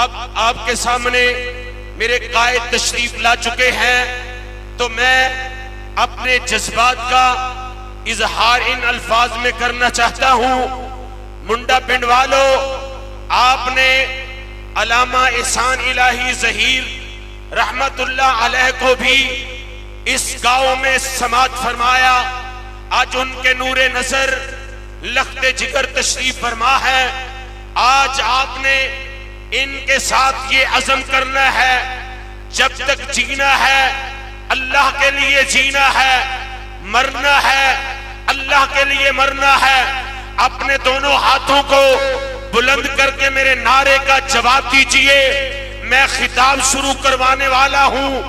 اب آپ کے سامنے میرے قائد تشریف لا چکے ہیں، تو میں اپنے جذبات کا اظہار ان الفاظ میں کرنا چاہتا ہوں۔ منڈا پنڈ والو، آپ نے علامہ احسان الہی ظہیر رحمت اللہ علیہ کو بھی اس گاؤں میں سماعت فرمایا۔ آج ان کے نور نظر لخت جگر تشریف فرما ہے۔ آج آپ نے ان کے ساتھ یہ عزم کرنا ہے، جب تک جینا ہے اللہ کے لیے جینا ہے، مرنا ہے اللہ کے لیے مرنا ہے۔ اپنے دونوں ہاتھوں کو بلند کر کے میرے نعرے کا جواب دیجئے۔ میں خطاب شروع کروانے والا ہوں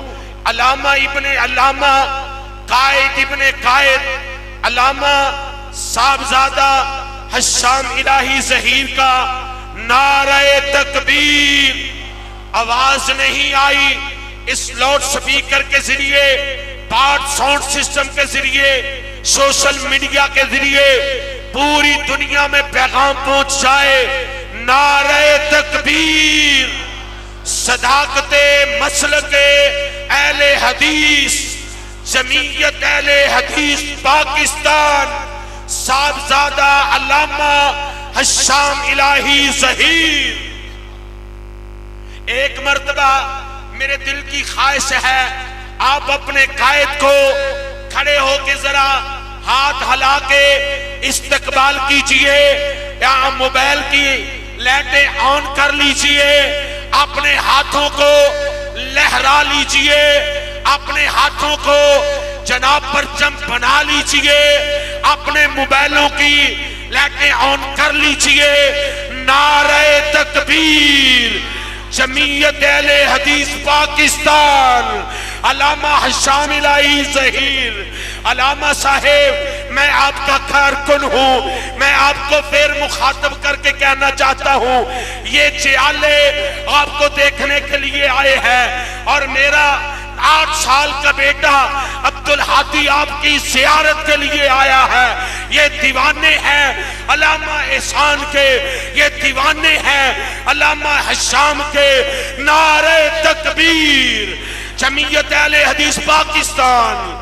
علامہ ابن علامہ، قائد ابن قائد، علامہ صاحبزادہ حشام الہی ظہیر کا نعرہ تکبیر۔ آواز نہیں آئی، اس لاؤڈ سپیکر کے ذریعے، پارٹ ساؤنڈ سسٹم کے ذریعے، سوشل میڈیا کے ذریعے پوری دنیا میں پیغام پہنچ جائے۔ نعرہ تکبیر، صداقت مسلک اہل حدیث، جمعیت اہل حدیث پاکستان، صاحبزادہ علامہ حشام الہی ظہیر۔ ایک مرتبہ میرے دل کی خواہش ہے آپ اپنے قائد کو کھڑے ہو کے ذرا ہاتھ ہلا کے استقبال کیجئے، یا موبائل کی لائٹیں آن کر لیجئے، اپنے ہاتھوں کو لہرا لیجئے، اپنے ہاتھوں کو جناب پرچم بنا لیجئے، اپنے موبائلوں کی لائٹیں آن کر لیجئے۔ نعرہ تکبیر، جمعیت اہل حدیث پاکستان، علامہ حشام الہی ظہیر۔ علامہ صاحب، میں آپ کا کارکن ہوں، میں آپ کو پھر مخاطب کر کے کہنا چاہتا ہوں، یہ چیالے آپ کو دیکھنے کے لیے آئے ہیں، اور میرا 8 سال کا بیٹا عبدالحادی آپ کی زیارت کے لیے آیا ہے۔ یہ دیوانے ہیں علامہ احسان کے، یہ دیوانے ہیں علامہ حشام کے۔ نعرہ تکبیر، جمعیت اہل حدیث پاکستان۔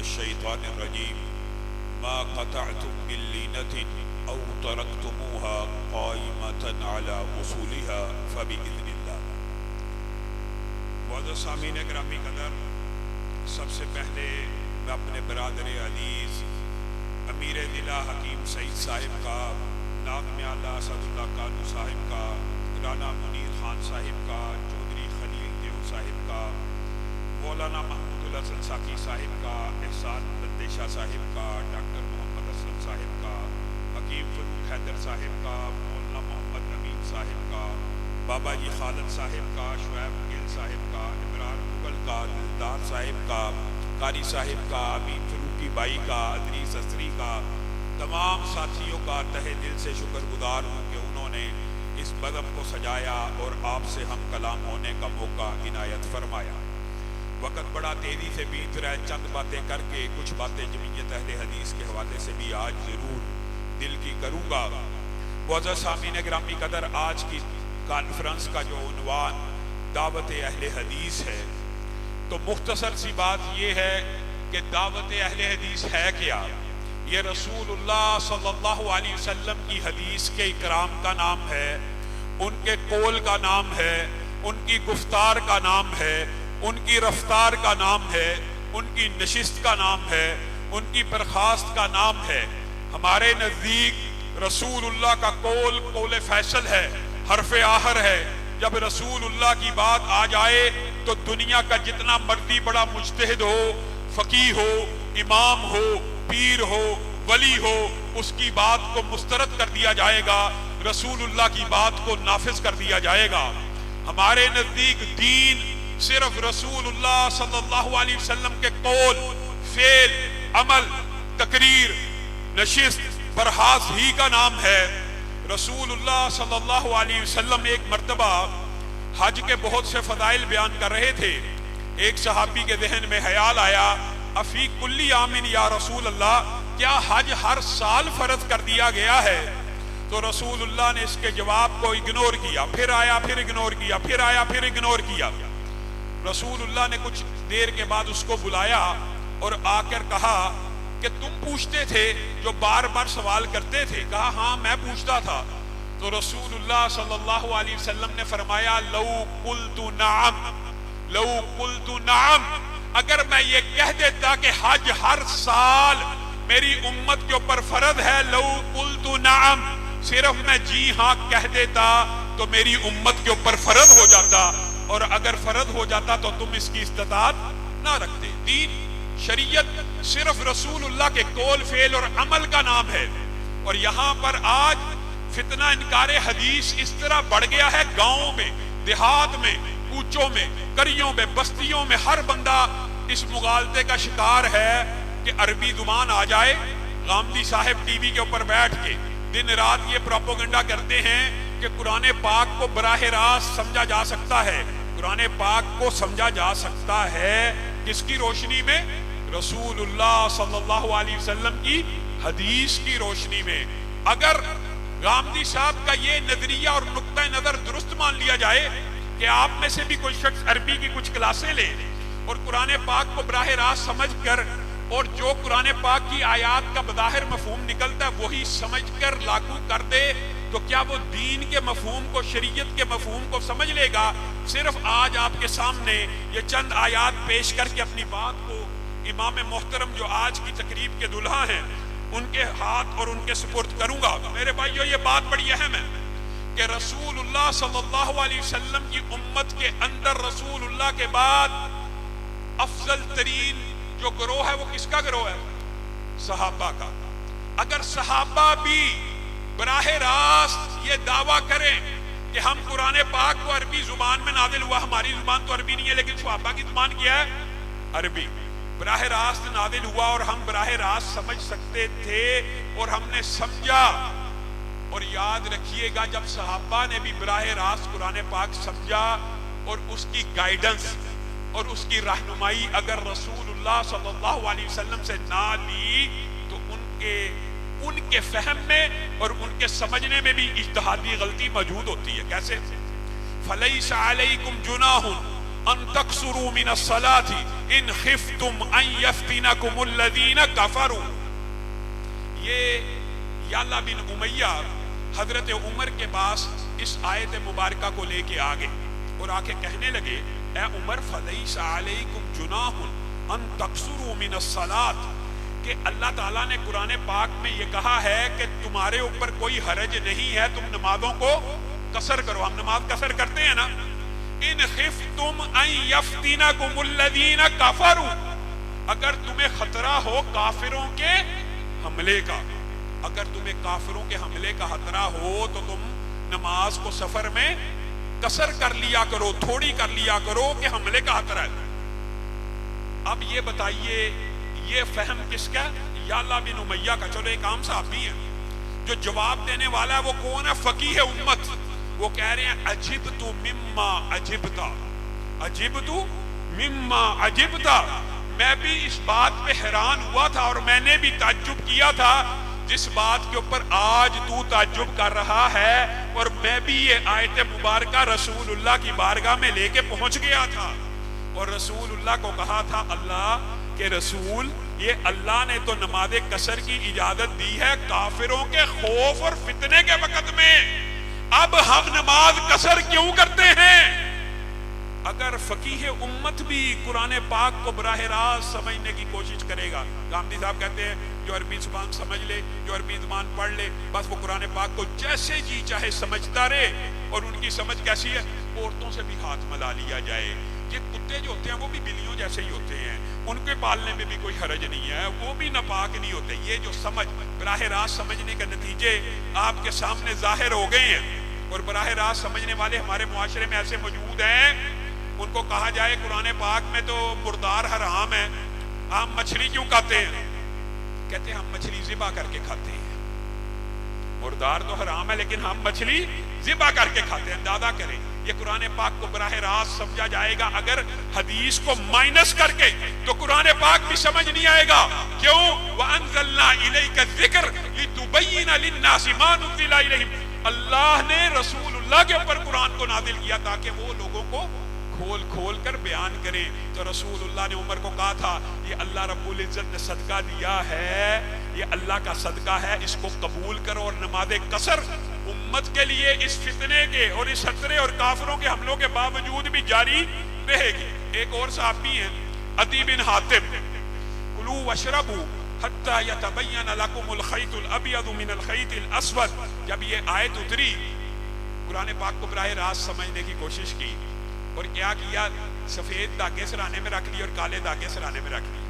الشیطان الرجیم ما قطعتم من لینة او ترکتموها قائمة على اصولها فبإذن اللہ۔ معزز سامعین گرامی قدر، سب سے پہلے میں اپنے برادر عزیز امیر ضلع حکیم سعید صاحب کا، ناظم اعلیٰ اسد اللہ کانو صاحب کا، رانا منیر خان صاحب کا، چودھری خلیل دیو صاحب کا، مولانا محمود الحسن ساقی صاحب کا، احسان بدیشہ صاحب کا، ڈاکٹر محمد اسلم صاحب کا، حکیم فروخ حیدر صاحب کا، مولانا محمد امین صاحب کا، بابا جی خالد صاحب کا، شعیب گل صاحب کا، عمران مغل کا، دلدار صاحب کا، قاری صاحب کا، امین فروخی بائی کا، ادریس اسری کا، تمام ساتھیوں کا تہہ دل سے شکر گزار ہوں کہ انہوں نے اس بزم کو سجایا اور آپ سے ہم کلام ہونے کا موقع عنایت فرمایا۔ وقت بڑا تیزی سے بیت رہا ہے، چند باتیں کر کے کچھ باتیں جمعیت اہل حدیث کے حوالے سے بھی آج ضرور دل کی کروں گا۔ معزز سامعین گرامی قدر، آج کی کانفرنس کا جو عنوان دعوت اہل حدیث ہے، تو مختصر سی بات یہ ہے کہ دعوت اہل حدیث ہے کیا؟ یہ رسول اللہ صلی اللہ علیہ وسلم کی حدیث کے اکرام کا نام ہے، ان کے قول کا نام ہے، ان کی گفتار کا نام ہے، ان کی رفتار کا نام ہے، ان کی نشست کا نام ہے، ان کی برخاست کا نام ہے۔ ہمارے نزدیک رسول اللہ کا قول قول فیصل ہے، حرف آخر ہے۔ جب رسول اللہ کی بات آ جائے تو دنیا کا جتنا مرضی بڑا مجتہد ہو، فقیہ ہو، امام ہو، پیر ہو، ولی ہو، اس کی بات کو مسترد کر دیا جائے گا، رسول اللہ کی بات کو نافذ کر دیا جائے گا۔ ہمارے نزدیک دین صرف رسول اللہ صلی اللہ علیہ وسلم کے قول، فعل، عمل، تقریر، نشست، برحاس ہی کا نام ہے۔ رسول اللہ صلی اللہ علیہ وسلم ایک مرتبہ حج کے بہت سے فضائل بیان کر رہے تھے۔ ایک صحابی کے ذہن میں خیال آیا، افی کلی عامن یا رسول اللہ، کیا حج ہر سال فرض کر دیا گیا ہے؟ تو رسول اللہ نے اس کے جواب کو اگنور کیا، پھر آیا پھر اگنور کیا، پھر آیا پھر اگنور کیا۔ رسول اللہ نے کچھ دیر کے بعد اس کو بلایا اور آ کر کہا کہ تم پوچھتے تھے جو بار بار سوال کرتے تھے؟ کہا ہاں میں پوچھتا تھا۔ تو رسول اللہ صلی اللہ علیہ وسلم نے فرمایا لو قلت نعم، لو قلت نعم، اگر میں یہ کہہ دیتا کہ حج ہر سال میری امت کے اوپر فرض ہے، لو قلت نعم، صرف میں جی ہاں کہہ دیتا تو میری امت کے اوپر فرض ہو جاتا، اور اگر فرض ہو جاتا تو تم اس کی استطاعت نہ رکھتے۔ دین شریعت صرف رسول اللہ کے قول فعل اور عمل کا نام ہے۔ اور یہاں پر آج فتنہ انکار حدیث اس طرح بڑھ گیا ہے، گاؤں میں، دیہات میں، کوچوں میں، کریوں میں، بستیوں میں ہر بندہ اس مغالطے کا شکار ہے کہ عربی زبان آ جائے۔ غامدی صاحب ٹی وی کے اوپر بیٹھ کے دن رات یہ پروپیگنڈا کرتے ہیں کہ قرآن پاک کو براہ راست سمجھا جا سکتا ہے۔ قرآن پاک کو سمجھا جا سکتا ہے کس کی روشنی میں؟ رسول اللہ صلی اللہ علیہ وسلم کی حدیث کی روشنی میں۔ اگر غامدی صاحب کا یہ نظریہ اور نقطہ نظر درست مان لیا جائے کہ آپ میں سے بھی کوئی شخص عربی کی کچھ کلاسیں لے اور قرآن پاک کو براہ راست سمجھ کر، اور جو قرآن پاک کی آیات کا بظاہر مفہوم نکلتا ہے وہی سمجھ کر لاگو کر دے، تو کیا وہ دین کے مفہوم کو، شریعت کے مفہوم کو سمجھ لے گا؟ صرف آج آپ کے سامنے یہ چند آیات پیش کر کے اپنی بات کو امام محترم جو آج کی تقریب کے دلہا ہیں ان کے ہاتھ اور ان کے سپرد کروں گا۔ میرے بھائیو، یہ بات بڑی اہم ہے کہ رسول اللہ صلی اللہ علیہ وسلم کی امت کے اندر رسول اللہ کے بعد افضل ترین جو گروہ ہے وہ کس کا گروہ ہے؟ صحابہ کا۔ اگر صحابہ بھی براہ راست یہ دعویٰ کریں کہ ہم قرآن پاک کو عربی زبان میں نازل ہوا، ہماری زبان تو عربی نہیں ہے لیکن صحابہ کی زبان کیا ہے؟ عربی، براہ راست نازل ہوا اور ہم براہ راست سمجھ سکتے تھے اور ہم نے سمجھا۔ اور یاد رکھیے گا جب صحابہ نے بھی براہ راست قرآن پاک سمجھا اور اس کی گائیڈنس اور اس کی رہنمائی اگر رسول اللہ صلی اللہ علیہ وسلم سے نہ لی تو ان کے فہم میں اور ان کے سمجھنے میں بھی اجتہادی غلطی موجود ہوتی ہے۔ کیسے؟ فَلَيْسَ عَلَيْكُمْ جُنَاحٌ أَن تَقْصُرُوا مِنَ الصَّلَاةِ إِنْ خِفْتُمْ أَن يَفْتِنَكُمُ الَّذِينَ كَفَرُوا۔ یہ یعلا بن امیہ حضرت عمر کے پاس اس آیت مبارکہ کو لے کے آگے اور آ کے کہنے لگے، اے عمر فَلَيْسَ عَلَيْكُمْ جُنَاحٌ أَن تَقْصُرُوا مِنَ الصَّلَاةِ، کہ اللہ تعالیٰ نے قرآن پاک میں یہ کہا ہے کہ تمہارے اوپر کوئی حرج نہیں ہے، تم نمازوں کو قصر کرو۔ ہم نماز قصر کرتے ہیں نا۔ ان خفتم ان یفتنکم الذین کفروا، اگر تمہیں خطرہ ہو کافروں کے حملے کا، اگر تمہیں کافروں کے حملے کا خطرہ ہو تو تم نماز کو سفر میں قصر کر لیا کرو، تھوڑی کر لیا کرو کہ حملے کا خطرہ ہے۔ اب یہ بتائیے یہ فہم کس کا؟ یعلا بن امیہ کا۔ چلو ایک عام صحابی ہے جو جواب دینے والا ہے، وہ کون ہے؟ فقیہ امت۔ وہ کہہ رہے ہیں عجبت مما عجبتا، عجبت مما عجبتا، میں بھی اس بات پہ حیران ہوا تھا اور میں نے بھی تعجب کیا تھا جس بات کے اوپر آج تو تعجب کر رہا ہے، اور میں بھی یہ آیت مبارکہ رسول اللہ کی بارگاہ میں لے کے پہنچ گیا تھا اور رسول اللہ کو کہا تھا اللہ کہ رسول یہ اللہ نے تو نماز قصر کی اجازت دی ہے کافروں کے خوف اور فتنے کے وقت میں، اب ہم نماز قصر کیوں کرتے ہیں؟ اگر فقیہ امت بھی قرآن پاک کو براہ راست سمجھنے کی کوشش کرے گا، غامدی صاحب کہتے ہیں جو عربی زبان سمجھ لے، جو عربی زبان پڑھ لے، بس وہ قرآن پاک کو جیسے جی چاہے سمجھتا رہے۔ اور ان کی سمجھ کیسی ہے؟ عورتوں سے بھی ہاتھ ملا لیا جائے۔ یہ کتے جو ہوتے ہیں وہ بھی بلیوں جیسے ہی ہوتے ہیں، ان کے پالنے میں بھی کوئی حرج نہیں ہے، وہ بھی ناپاک نہیں ہوتے۔ یہ جو سمجھ براہ راست سمجھنے کے نتیجے آپ کے سامنے ظاہر ہو گئے ہیں، اور براہ راست سمجھنے والے ہمارے معاشرے میں ایسے موجود ہیں، ان کو کہا جائے قرآن پاک میں تو مردار حرام ہے، ہم مچھلی کیوں کھاتے ہیں؟ کہتے ہیں ہم مچھلی ذبح کر کے کھاتے ہیں۔ مردار تو حرام ہے لیکن ہم مچھلی ذبح کر کے کھاتے ہیں. اندازہ کریں یہ قرآن پاک کو براہ راست سمجھا جائے گا اگر حدیث کو مائنس کر کے تو قرآن پاک بھی سمجھ نہیں آئے گا. کیوں؟ وَأَنزَلْنَا إِلَيْكَ الذِّكْرَ لِتُبَيِّنَ لِلنَّاسِ مَا نُزِّلَ إِلَيْهِمْ. اللہ نے رسول اللہ کے اوپر قرآن کو نازل کیا تاکہ وہ لوگوں کو کھول کھول کر بیان کریں. تو رسول اللہ نے عمر کو کہا تھا یہ اللہ رب العزت نے صدقہ دیا ہے, یہ اللہ کا صدقہ ہے, اس کو قبول کرو. اور نماز قصر امت کے لیے اس فتنے کے اور اس خطرے اور کافروں کے حملوں کے باوجود بھی جاری رہے گی. ایک اور صحابی ہیں عدی بن حاتم, کلوا واشربوا حتی یتبین لکم الخیط الابیض من الخیط الاسود. جب یہ آیت اتری قرآن پاک کو براہ راست سمجھنے کی کوشش کی اور کیا کیا, سفید دھاگے سرانے میں رکھ لی اور کالے دھاگے سرانے میں رکھ لی.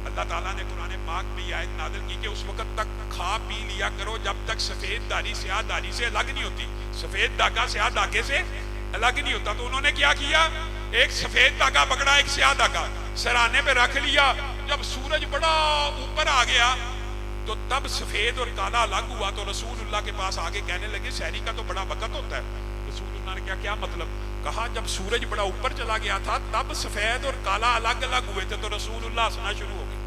اللہ تعالیٰ نے قرآن پاک میں یہ آیت نازل کی کہ اس وقت تک کھا پی لیا کرو جب تک سفید داڑھی سیاہ داڑھی سے الگ نہیں ہوتی. سفید دھاگا سیاہ دھاگے سے الگ نہیں ہوتا. تو انہوں نے کیا کیا, ایک سفید دھاگا پکڑا ایک سیاہ دھاگا سرانے پہ رکھ لیا. جب سورج بڑا اوپر آ گیا تو تب سفید اور کالا الگ ہوا. تو رسول اللہ کے پاس آگے کہنے لگے سحری کا تو بڑا وقت ہوتا ہے. رسول اللہ نے کیا مطلب کہا, جب سورج بڑا اوپر چلا گیا تھا تب سفید اور کالا الگ الگ ہوئے تھے. تو رسول اللہ ہنسنا شروع ہو گئے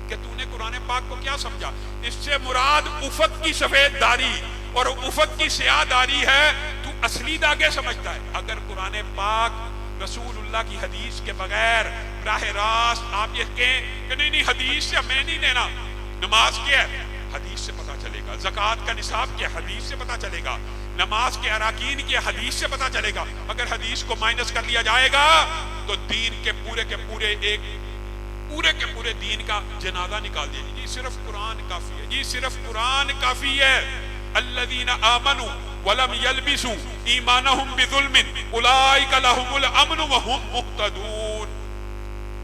کہ تو نے قرآن پاک کو کیا سمجھا, اس سے مراد افق کی سفید داڑھی اور افق کی سیاہ داڑھی ہے, تو اصلی داغے سمجھتا ہے. اگر قرآن پاک رسول اللہ کی حدیث کے بغیر براہ راست آپ یہ کہیں کہ نہیں حدیث سے میں نہیں لینا, نماز کیا ہے حدیث سے پتہ چلے گا, زکوٰۃ کا نصاب کیا حدیث سے پتہ چلے گا, نماز کے اراکین کی حدیث سے پتہ چلے گا. اگر حدیث کو مائنس کر لیا جائے گا تو دین کے پورے دین کا جنازہ نکال دیا. جی صرف قرآن کافی ہے, جی صرف قرآن کافی ہے. الذین آمنوا ولم یلبسوا ایمانہم بظلم اولئک لہم الامن وہم مہتدون.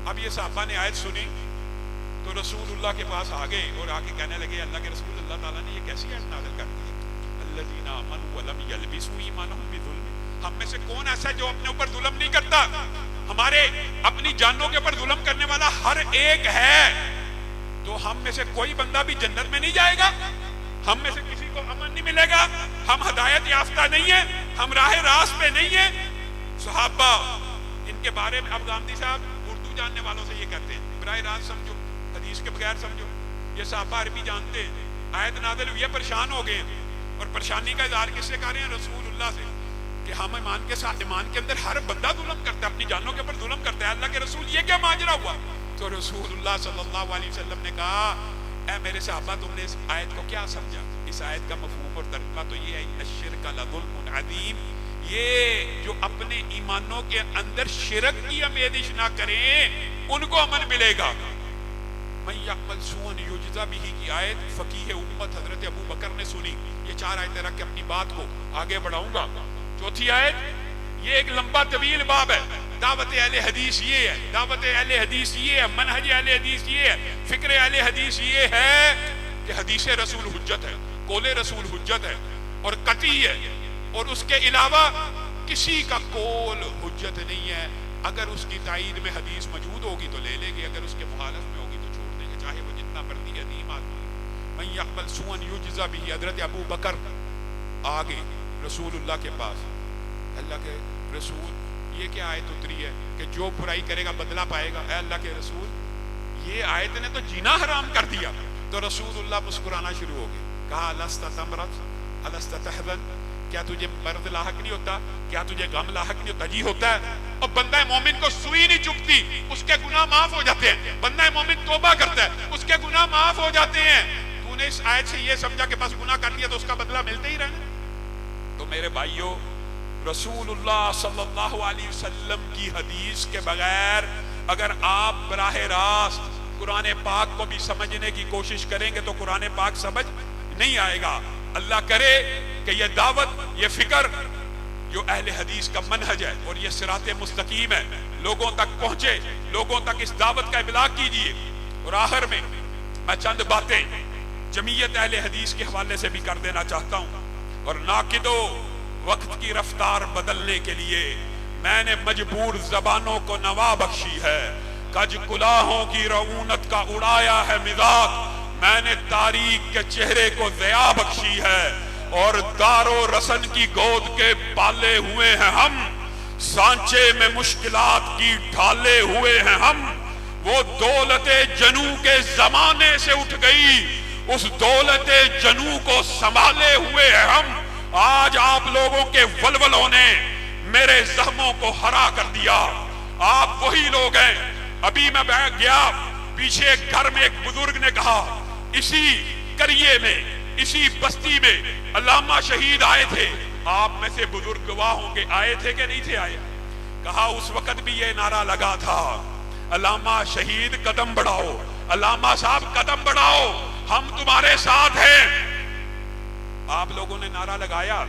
اب یہ صحابہ نے آیت سنی تو رسول اللہ کے پاس آ گئے اور آ کے کہنے لگے اللہ کے رسول, اللہ تعالیٰ نے یہ کیسی آیت نازل کر دی ہے, الذین آمنوا ولم یلبسوا ایمانہم بظلم. ہم میں سے کون ایسا ہے جو اپنے اوپر ظلم نہیں کرتا؟ ہمارے اپنی جانوں کے اوپر ظلم کرنے والا ہر ایک ہے. تو ہم میں سے کوئی بندہ بھی جنت میں نہیں جائے گا, ہم میں سے کسی کو امن نہیں ملے گا, ہم ہدایت یافتہ نہیں ہیں, ہم راہ راست پہ نہیں ہیں. صحابہ ان کے بارے میں اب گاندھی صاحب اردو جاننے والوں سے یہ کہتے ہیں براہ راست سمجھو, حدیث کے بغیر سمجھو. یہ صحابہ عربی جانتے ہیں, آیت نازل ہوئی ہے پریشان ہو گئے اور پریشانی کا اظہار کس سے کر رہے ہیں؟ رسول اللہ سے, کہ ہم ایمان کے ساتھ, ایمان کے اندر ہر بندہ ظلم کرتا ہے, اپنی جانوں کے اوپر ظلم کرتا ہے. اللہ کے رسول یہ کیا ماجرا ہوا؟ تو رسول اللہ صلی اللہ علیہ وسلم نے کہا اے میرے صحابہ تم نے اس آیت کو کیا سمجھا؟ اس آیت کا مفہوم اور ترجمہ تو یہ ہے الشرک لظلم عظیم. یہ جو اپنے ایمانوں کے اندر شرک کی آمیزش نہ کریں ان کو امن ملے گا. من یعمل سوءا یجزا بہ کی آیت فقیہ امت حضرت ابو بکر نے سنی. یہ 4 آیتیں رکھ کے اپنی بات کو آگے بڑھاؤں گا. چوتھی آیت, یہ ایک لمبا طویل باب ہے. دعوت اہل حدیث یہ ہے, دعوت اہل حدیث یہ ہے, منہج اہل حدیث یہ ہے, فکر اہل حدیث یہ ہے کہ حدیث رسول حجت ہے, قول رسول حجت ہے اور قطعی ہے, اور اس کے علاوہ کسی کا قول حجت نہیں ہے. اگر اس کی تائید میں حدیث موجود ہوگی تو لے لیں گے, اگر اس کے مخالف میں ہوگی تو چھوڑ دیں گے, چاہے وہ جتنا مرضی عظیم آدمی. من یعمل سوءا یجزا بہ. حضرت ابو بکر آگے رسول اللہ کے پاس, اللہ کے رسول یہ کیا آیت اتری ہے کہ جو برائی کرے گا بدلہ پائے گا؟ اے اللہ کے رسول یہ آیت نے تو جینا حرام کر دیا. تو رسول اللہ مسکرانا شروع ہو گئے, کہا الست تمرض الست تحزن, کیا تجھے مرض لاحق نہیں ہوتا, کیا تجھے غم لاحق نہیں ہوتا؟ جی ہوتا ہے. اور بندہ مومن کو سوئی نہیں چکتی, اس کے گناہ معاف ہو جاتے ہیں. بندہ مومن توبہ کرتا ہے, اس کے گناہ معاف ہو جاتے ہیں. تو نے اس آیت سے یہ سمجھا کہ بس گناہ کر لیا تو اس کا بدلہ ملتے ہی رہنا. تو میرے بھائیو, رسول اللہ صلی اللہ علیہ وسلم کی حدیث کے بغیر اگر آپ براہ راست قرآن پاک کو بھی سمجھنے کی کوشش کریں گے تو قرآن پاک سمجھ نہیں آئے گا. اللہ کرے کہ یہ دعوت, یہ فکر جو اہل حدیث کا منہج ہے اور یہ صراط مستقیم ہے لوگوں تک پہنچے, لوگوں تک اس دعوت کا ابلاغ کیجیے. اور آخر میں میں چند باتیں جمعیت اہل حدیث کے حوالے سے بھی کر دینا چاہتا ہوں. اور ناقدو, وقت کی رفتار بدلنے کے لیے میں نے مجبور زبانوں کو نوا بخشی ہے, کج کلاہوں کی رعونت کا اڑایا ہے مزاق, میں نے تاریخ کے چہرے کو ضیاء بخشی ہے. اور دارو رسن کی گود کے پالے ہوئے ہیں ہم، سانچے میں مشکلات کی ڈھالے ہوئے ہیں ہم۔ وہ دولت جنو کے زمانے سے اٹھ گئی، اس دولت جنو کو سنبھالے ہوئے ہیں ہم۔ آج آپ لوگوں کے ولولوں نے میرے زخموں کو ہرا کر دیا، آپ وہی لوگ ہیں۔ ابھی میں بیٹھ گیا، پیچھے ایک گھر میں ایک بزرگ نے کہا، اسی قریے میں، اسی بستی میں علامہ شہید آئے تھے، آپ میں سے بزرگ گواہ ہوں کہ آئے تھے کہ نہیں تھے آئے؟ کہا اس وقت بھی یہ نعرہ لگا تھا، علامہ شہید قدم بڑھاؤ، علامہ صاحب قدم بڑھاؤ، ہم تمہارے ساتھ ہیں۔ آپ لوگوں نے نعرہ لگایا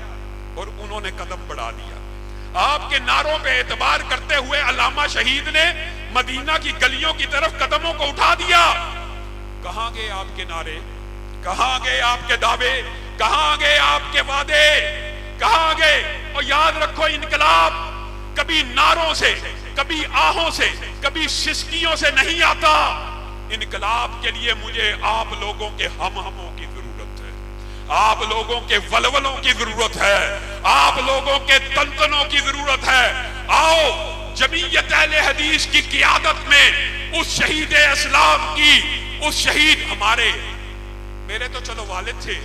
اور انہوں نے قدم بڑھا دیا۔ آپ کے نعروں پہ اعتبار کرتے ہوئے علامہ شہید نے مدینہ کی گلیوں کی طرف قدموں کو اٹھا دیا۔ کہاں گئے آپ کے نعرے؟ کہاں گئے آپ کے دعوے؟ کہاں گئے آپ کے وعدے؟ کہاں گئے؟ اور یاد رکھو، انقلاب کبھی نعروں سے، کبھی آہوں سے، کبھی سسکیوں سے نہیں آتا۔ انقلاب کے لیے مجھے آپ لوگوں کے ہم ہموں کی ضرورت ہے، آپ لوگوں کے ولولوں کی ضرورت ہے، آپ لوگوں کے تنتنوں کی ضرورت ہے۔ آؤ جمعیت اہل حدیث کی قیادت میں اس شہید اسلام کی، اس شہید ہمارے، میرے تو چلو والد تھے،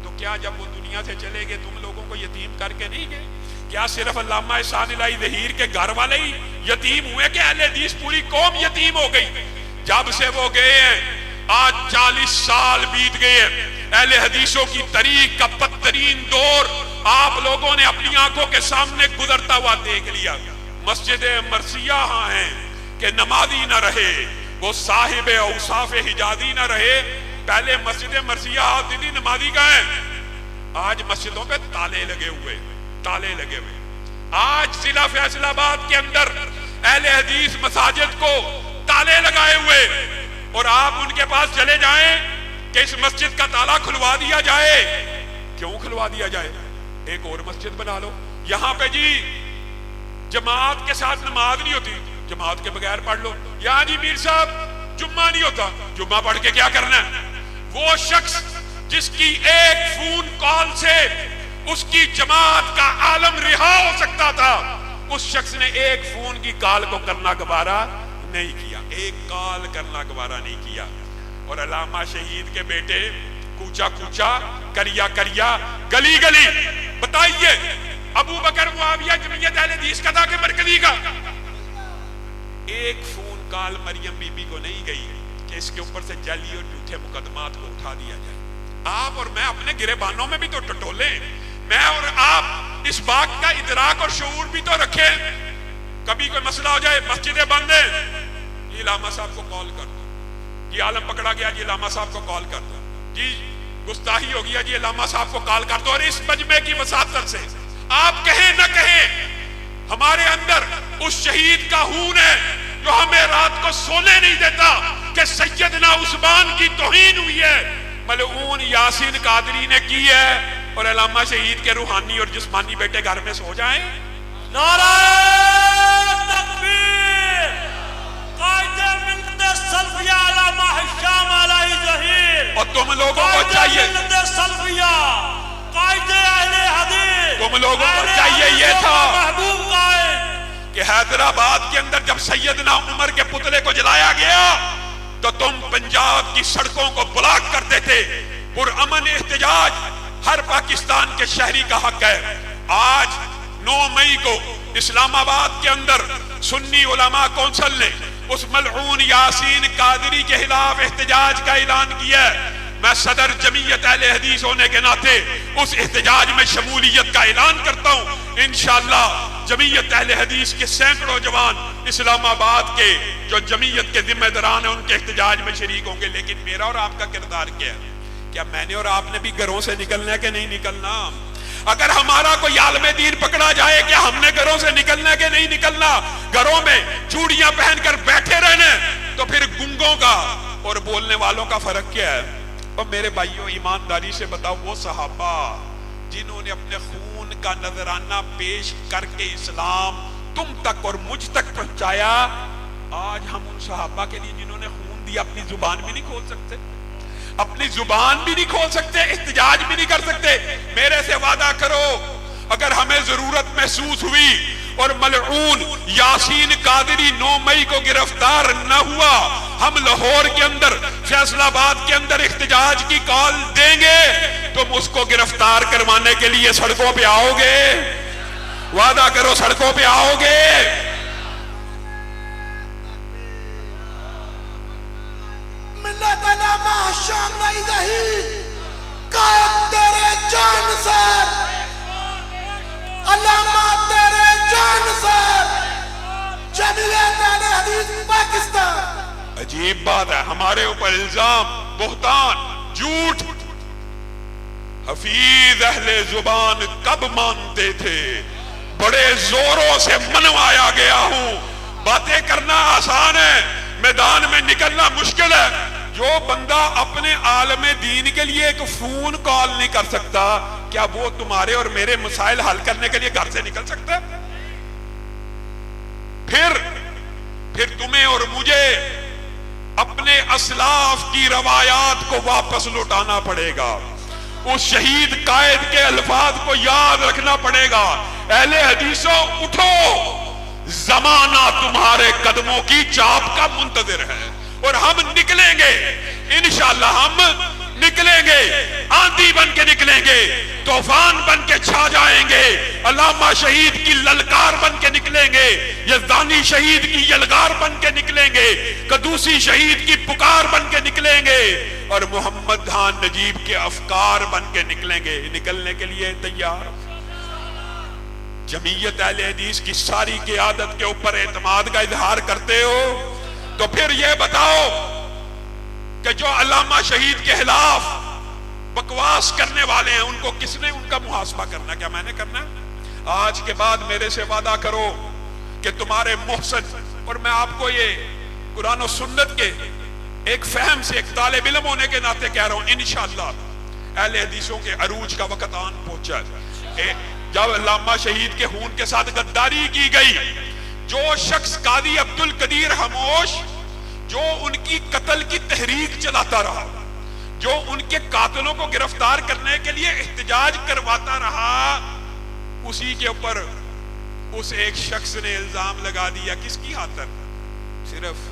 تو کیا جب وہ دنیا سے چلے گئے تم لوگوں کو یتیم کر کے نہیں گئے؟ کیا صرف علامہ احسان الہی ظہیر کے گھر والے ہی یتیم ہوئے کہ اہل حدیث پوری قوم یتیم ہو گئی؟ جب سے وہ گئے ہیں آج 40 سال بیت گئے ہیں۔ اہل حدیثوں کی تاریخ کا بدترین دور آپ لوگوں نے اپنی آنکھوں کے سامنے گزرتا ہوا دیکھ لیا۔ مسجد مرثیہ ہاں ہیں کہ نمازی نہ رہے، وہ صاحب اوصاف حجازی نہ رہے۔ پہلے مسجد مرثیہ آتی تھی، نمازی کا ہے، آج مسجدوں پہ تالے لگے ہوئے، تالے لگے ہوئے۔ آج ضلع فیصل آباد کے اندر اہل حدیث مساجد کو تالے لگائے ہوئے، اور آپ ان کے پاس چلے جائیں کہ اس مسجد کا تالا کھلوا دیا جائے۔ کیوں کھلوا دیا جائے؟ ایک اور مسجد بنا لو۔ یہاں پہ جی جماعت کے ساتھ نماز نہیں ہوتی، جماعت کے بغیر پڑھ لو۔ یہاں جی میر صاحب جمعہ نہیں ہوتا، جمعہ پڑھ کے کیا کرنا ہے؟ وہ شخص جس کی ایک فون کال سے اس کی جماعت کا عالم رہا ہو سکتا تھا، اس شخص نے ایک فون کی کال کو کرنا گوارا نہیں کیا، ایک کال کرنا گوارا نہیں کیا۔ اور علامہ شہید کے بیٹے کوچا کوچا، کریا کریا، گلی گلی، بتائیے ابو بکر معاویہ جمعیت اہل حدیث کا تھا کہ مرکزی کا؟ ایک phone call Maryam Bibi کو نہیں گئی کہ اس کے اوپر سے جعلی اور جھوٹے مقدمات کو اٹھا دیا جائے۔ آپ اور میں اپنے گریبانوں میں بھی تو ٹٹولیں، میں اور آپ اس بات کا ادراک اور شعور بھی تو رکھیں۔ کبھی کوئی مسئلہ ہو جائے، مسجدیں بند ہیں، یہ علامہ صاحب کو کال کر دو، یہ عالم پکڑا گیا جی علامہ صاحب کو کال کر دو، جی گستاخی ہو گیا جی علامہ صاحب کو کال کر دو۔ اور اس مجمع کی وساطت سے آپ کہیں نہ کہیں ہمارے اندر اس شہید کا خون ہے جو ہمیں رات کو سونے نہیں دیتا کہ سیدنا عثمان کی توہین ہوئی ہے، ملعون یاسین قادری نے کی ہے، اور علامہ شہید کے روحانی اور جسمانی بیٹے گھر میں سو جائیں۔ نعرہ تکبیر، قائد ملت سلفیہ علامہ ہشام الہی ظہیر، اور تم لوگوں کو چاہیے، قائد ملت سلفیہ، قائد اہل حدیث، تم لوگوں کو چاہیے یہ تھا محبوب قائد کہ حیدرآباد کے اندر جب سیدنا عمر کے پتلے کو جلایا گیا تو تم پنجاب کی سڑکوں کو بلاک کرتے تھے۔ پرامن احتجاج ہر پاکستان کے شہری کا حق ہے۔ آج 9 مئی کو اسلام آباد کے اندر سنی علماء کونسل نے اس ملعون یاسین قادری کے خلاف احتجاج کا اعلان کیا ہے۔ میں صدر جمعیت اہل حدیث ہونے کے ناطے اس احتجاج میں شمولیت کا اعلان کرتا ہوں۔ انشاءاللہ جمعیت اہل حدیث کے سینکڑوں جوان اسلام آباد کے جو جمعیت کے ذمہ داران ہیں ان کے احتجاج میں شریک ہوں گے۔ لیکن میرا اور آپ کا کردار کیا ہے؟ کیا میں نے اور آپ نے بھی گھروں سے نکلنا ہے کہ نہیں نکلنا؟ اگر ہمارا کوئی عالم دین پکڑا جائے کیا ہم نے گھروں سے نکلنا ہے کہ نہیں نکلنا؟ گھروں میں چوڑیاں پہن کر بیٹھے رہنا تو پھر گنگوں کا اور بولنے والوں کا فرق کیا ہے؟ اور میرے بھائیوں ایمانداری سے بتاؤ، وہ صحابہ جنہوں نے اپنے خون کا نذرانہ پیش کر کے اسلام تم تک اور مجھ تک پہنچایا، آج ہم ان صحابہ کے لیے جنہوں نے خون دیا اپنی زبان بھی نہیں کھول سکتے، اپنی زبان بھی نہیں کھول سکتے، احتجاج بھی نہیں کر سکتے۔ میرے محسوس ہوئی اور ملعون یاسین قادری 9 مئی کو گرفتار نہ ہوا، ہم لاہور کے اندر، فیصل آباد کے اندر احتجاج کی کال دیں گے، تم اس کو گرفتار کروانے کے لیے سڑکوں پہ آؤ گے؟ وعدہ کرو سڑکوں پہ آؤ گے؟ ملت علامہ شام نہیں رہی، قائد تیرے جان سر، علامہ تیرے جان سر، جمعیت اہل حدیث پاکستان۔ عجیب بات ہے، ہمارے اوپر الزام، بہتان، جھوٹ۔ حفیظ اہل زبان کب مانتے تھے؟ بڑے زوروں سے منوایا گیا ہوں۔ باتیں کرنا آسان ہے، میدان میں نکلنا مشکل ہے۔ جو بندہ اپنے عالم دین کے لیے ایک فون کال نہیں کر سکتا، کیا وہ تمہارے اور میرے مسائل حل کرنے کے لیے گھر سے نکل سکتا ہے؟ پھر تمہیں اور مجھے اپنے اسلاف کی روایات کو واپس لوٹانا پڑے گا، اس شہید قائد کے الفاظ کو یاد رکھنا پڑے گا۔ اہل حدیثوں اٹھو، زمانہ تمہارے قدموں کی چاپ کا منتظر ہے، اور ہم نکلیں گے، انشاءاللہ ہم نکلیں گے، آندھی بن کے نکلیں گے، طوفان بن کے چھا جائیں گے، علامہ شہید کی للکار بن کے نکلیں گے، یزدانی شہید کی یلغار بن کے نکلیں گے، قدوسی شہید کی پکار بن کے نکلیں گے، اور محمد خان نجیب کے افکار بن کے نکلیں گے۔ نکلنے کے لیے تیار؟ جمعیت اہل حدیث کی ساری قیادت کے اوپر اعتماد کا اظہار کرتے ہو تو پھر یہ بتاؤ کہ جو علامہ شہید کے خلاف بکواس کرنے والے ہیں ان کو کس نے ان کا محاسبہ کرنا؟ کیا میں نے کرنا؟ آج کے بعد میرے سے وعدہ کرو کہ تمہارے محسن، اور میں آپ کو یہ قرآن و سنت کے ایک فہم سے ایک طالب علم ہونے کے ناطے کہہ رہا ہوں، انشاءاللہ اہل حدیثوں کے عروج کا وقت آن پہنچا ہے۔ جب علامہ شہید کے خون کے ساتھ غداری کی گئی، جو شخص قاضی عبد القدیر خاموش جو ان کی قتل کی تحریک چلاتا رہا، جو ان کے قاتلوں کو گرفتار کرنے کے لیے احتجاج کرواتا رہا، اسی کے اوپر اس ایک شخص نے الزام لگا دیا۔ کس کی خاطر؟ صرف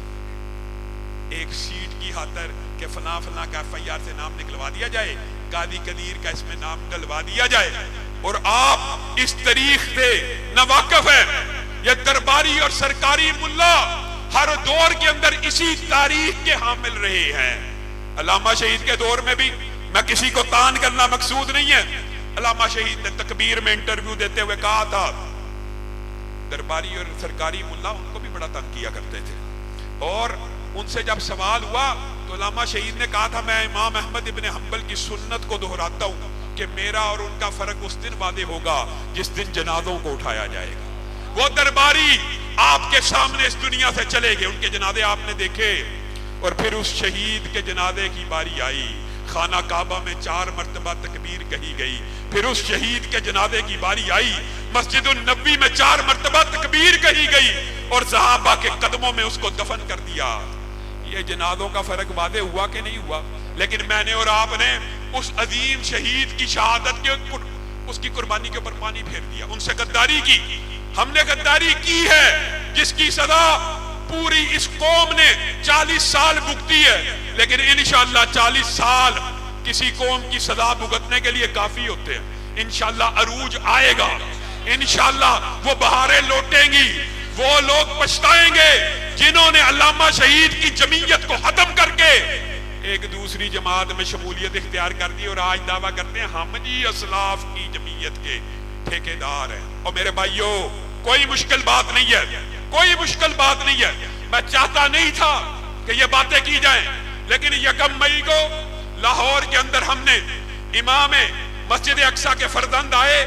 ایک سیٹ کی خاطر کہ فلاں فلاں کا FIR سے نام نکلوا دیا جائے، قاضی قدیر کا اس میں نام ڈلوا دیا جائے۔ اور آپ اس تاریخ سے ناواقف ہیں، یہ درباری اور سرکاری ملا ہر دور کے اندر اسی تاریخ کے حامل رہے ہیں۔ علامہ شہید کے دور میں بھی، میں کسی کو تان کرنا مقصود نہیں ہے، علامہ شہید نے تکبیر میں انٹرویو دیتے ہوئے کہا تھا، درباری اور سرکاری ملا ان کو بھی بڑا تنگ کیا کرتے تھے، اور ان سے جب سوال ہوا تو علامہ شہید نے کہا تھا میں امام احمد ابن حنبل کی سنت کو دہراتا ہوں کہ میرا اور ان کا فرق اس دن واضح ہوگا جس دن جنازوں کو اٹھایا جائے گا۔ وہ درباری آپ کے سامنے اس دنیا سے چلے گئے، ان کے جنازے آپ نے دیکھے، اور پھر اس شہید کے جنازے کی باری آئی، خانہ کعبہ میں 4 مرتبہ تکبیر کہی گئی، پھر اس شہید کے جنازے کی باری آئی، مسجد النبی میں 4 مرتبہ تکبیر کہی گئی، اور صحابہ کے قدموں میں اس کو دفن کر دیا۔ یہ جنازوں کا فرق واضح ہوا کہ نہیں ہوا؟ لیکن میں نے اور آپ نے اس عظیم شہید کی شہادت کے اس کی قربانی کے اوپر پانی پھیر دیا، ان سے غداری کی۔ ہم نے غداری کی ہے جس کی سزا پوری اس قوم نے 40 سال بھگتی ہے، لیکن انشاءاللہ 40 سال کسی قوم کی سزا بھگتنے کے لیے کافی ہوتے ہیں۔ انشاءاللہ عروج آئے گا، انشاءاللہ وہ بہاریں لوٹیں گی، وہ لوگ پچھتائیں گے جنہوں نے علامہ شہید کی جمعیت کو ختم کر کے ایک دوسری جماعت میں شمولیت اختیار کر دی، اور آج دعویٰ کرتے ہیں ہم جی اسلاف کی جمعیت کے ٹھیکیدار ہیں۔ اور میرے بھائیوں، کوئی مشکل بات نہیں ہے، کوئی مشکل بات نہیں ہے۔ میں چاہتا نہیں تھا کہ یہ باتیں کی جائیں، لیکن 1 مئی کو لاہور کے اندر ہم نے امام مسجد اقصی کے فرزند آئے،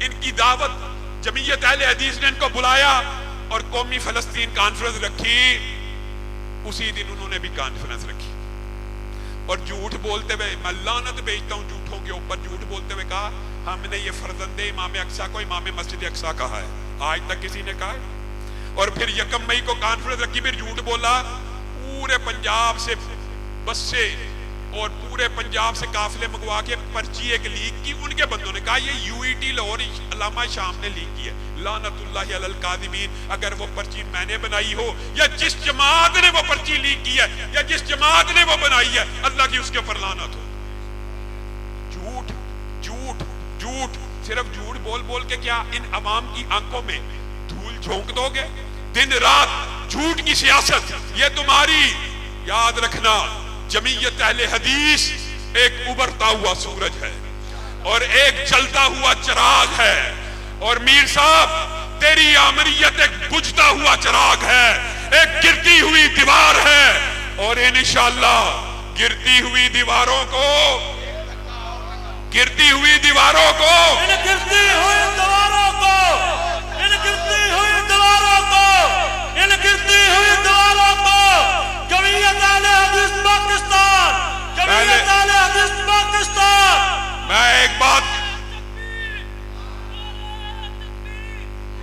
ان کی دعوت جمعیت اہل حدیث نے ان کو بلایا اور قومی فلسطین کانفرنس رکھی، اسی دن انہوں نے بھی کانفرنس رکھی، اور جھوٹ بولتے ہوئے، میں لعنت بھیجتا ہوں جھوٹوں کے اوپر، جھوٹ بولتے ہوئے کہا ہم نے یہ فرزند امام اقصی کو امام مسجد اقصی کہا ہے۔ آج تک کسی نے کہا ہے؟ اور پھر 1 مئی کو کانفرنس رکھی، پھر جھوٹ بولا، پورے پنجاب سے بس سے اور پورے پنجاب سے قافلے منگوا کے پرچی ایک لیک کی، ان کے بندوں نے کہا یہ UET لاہور علامہ شام نے لیک کی ہے، لعنت اللہ علی الکاذبین. اگر وہ پرچی میں نے بنائی ہو یا جس جماعت نے وہ پرچی لیک کی ہے یا جس جماعت نے وہ بنائی ہے، اللہ کی اس کے اوپر لعنت ہو. جھوٹ جھوٹ جھوٹ، صرف جھوٹ بول بول کے کیا ان عوام کی آنکھوں میں دھول جھونک دو گے؟ دن رات جھوٹ کی سیاست، یہ تمہاری. یاد رکھنا جمعیت اہل حدیث ایک ابھرتا ہوا سورج ہے اور ایک جلتا ہوا چراغ ہے، اور میر صاحب تیری آمریت ایک بجھتا ہوا چراغ ہے، ایک گرتی ہوئی دیوار ہے، اور انشاءاللہ گرتی ہوئی دیواروں کو گرتی ہوئی دیواروں کو ان گرتی ہوئی دیواروں کو ان گرتی ہوئی دیواروں کو ان گرتی ہوئی دیواروں کو جمعیت اہل حدیث پاکستان، جمعیت اہل حدیث پاکستان. میں ایک بات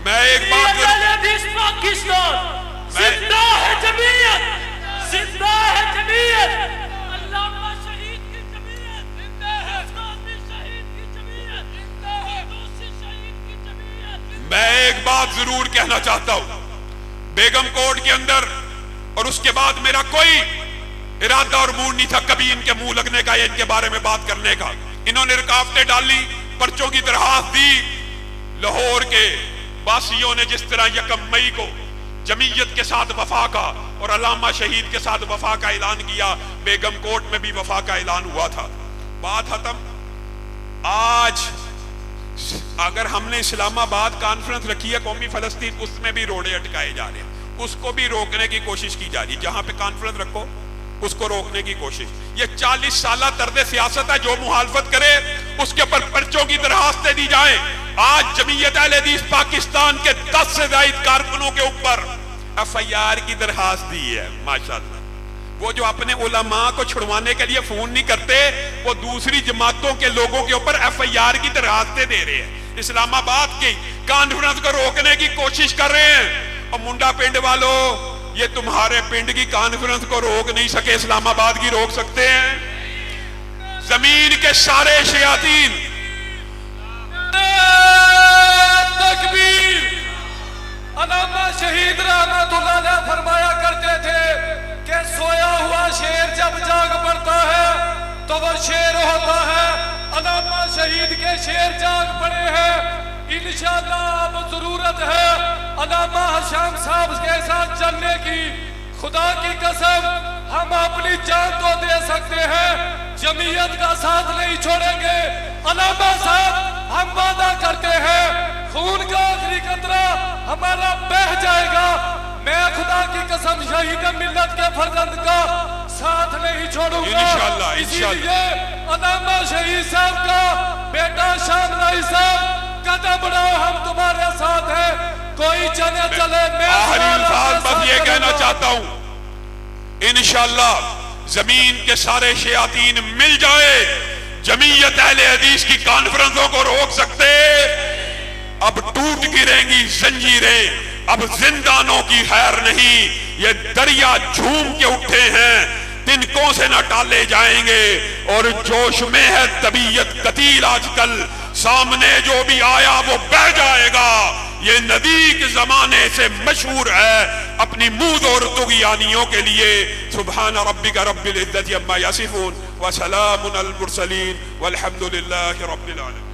جمعیت اہل حدیث پاکستان زندہ ہے، جمعیت زندہ ہے، جمعیت علامہ شہید کی جمعیت زندہ ہے، غازی شہید کی جمعیت زندہ ہے، دوسری شہید کی جمعیت. میں ایک بات ضرور کہنا چاہتا ہوں. بیگم کوٹ کے اندر اور اس کے بعد میرا کوئی ارادہ اور موڈ نہیں تھا کبھی ان کے منہ لگنے کا یا ان کے بارے میں بات کرنے کا. انہوں نے رکاوٹیں ڈالی، پرچوں کی درخواست دی. لاہور کے باسیوں نے جس طرح 1 مئی کو جمعیت کے ساتھ وفا کا اور علامہ شہید کے ساتھ وفا کا اعلان کیا، بیگم کوٹ میں بھی وفا کا اعلان ہوا تھا. بات ختم. آج اگر ہم نے اسلام آباد کانفرنس رکھی ہے قومی فلسطین، اس میں بھی روڑے اٹکائے جا رہے ہیں، اس کو بھی روکنے کی کوشش کی جا رہی ہے. جہاں پہ کانفرنس رکھو اس کو روکنے کی کوشش. یہ 40 سالہ طرز سیاست ہے، جو مخالفت کرے اس کے پر پرچوں کی درخواستیں دی جائیں. آج جمعیت اہل حدیث پاکستان کے 10 سے زائد کارکنوں کے اوپر FIR کی درخواست دی ہے. ماشاءاللہ وہ جو اپنے علماء کو چھڑوانے کے لیے فون نہیں کرتے، وہ دوسری جماعتوں کے لوگوں کے اوپر FIR کی درخواستیں دے رہے ہیں. اسلام آباد کی کانفرنس کو روکنے کی کوشش کر رہے ہیں. اور منڈا پنڈ والوں، یہ تمہارے پنڈ کی کانفرنس کو روک نہیں سکے، اسلام آباد کی روک سکتے ہیں. زمین کے سارے شیاطین تکبیر. علامہ شہید رحمت اللہ علیہ فرمایا کرتے تھے کہ سویا ہوا شیر جب جاگ پڑتا ہے تو وہ شیر ہوتا ہے. علامہ شہید کے شیر جاگ پڑے ہیں. انشاءاللہ اب ضرورت ہے علامہ شام صاحب کے ساتھ چلنے کی. خدا کی قسم ہم اپنی جان تو دے سکتے ہیں، جمعیت کا ساتھ نہیں چھوڑیں گے. علامہ صاحب ہم وعدہ کرتے ہیں خون کا آخری قطرہ ہمارا بہہ جائے گا. میں خدا کی قسم شہید ملت کے فرزند کا ساتھ نہیں چھوڑوں گا. انشاءاللہ اسی لیے علامہ شہید صاحب کا بیٹا شام رائی صاحب قدم بڑھاؤ، ہم تمہارے ساتھ ہیں. کوئی چلے چلے. میں آخری الفاظ بس یہ کہنا چاہتا ہوں، انشاءاللہ زمین کے سارے شیاطین مل جائے، جمعیت اہل حدیث کی کانفرنسوں کو روک سکتے. اب ٹوٹ گریں گی زنجیریں، اب زندانوں کی خیر نہیں. یہ دریا جھوم کے اٹھے ہیں، تنکوں سے نہ ٹالے جائیں گے. اور جوش میں ہے طبیعت قتیل، آج کل سامنے جو بھی آیا وہ بہ جائے گا. یہ ندی کے زمانے سے مشہور ہے اپنی مود اور طغیانیوں کے لیے. سبحان ربک رب العزت عما یصفون وسلام علی المرسلین والحمد للہ رب العالمین.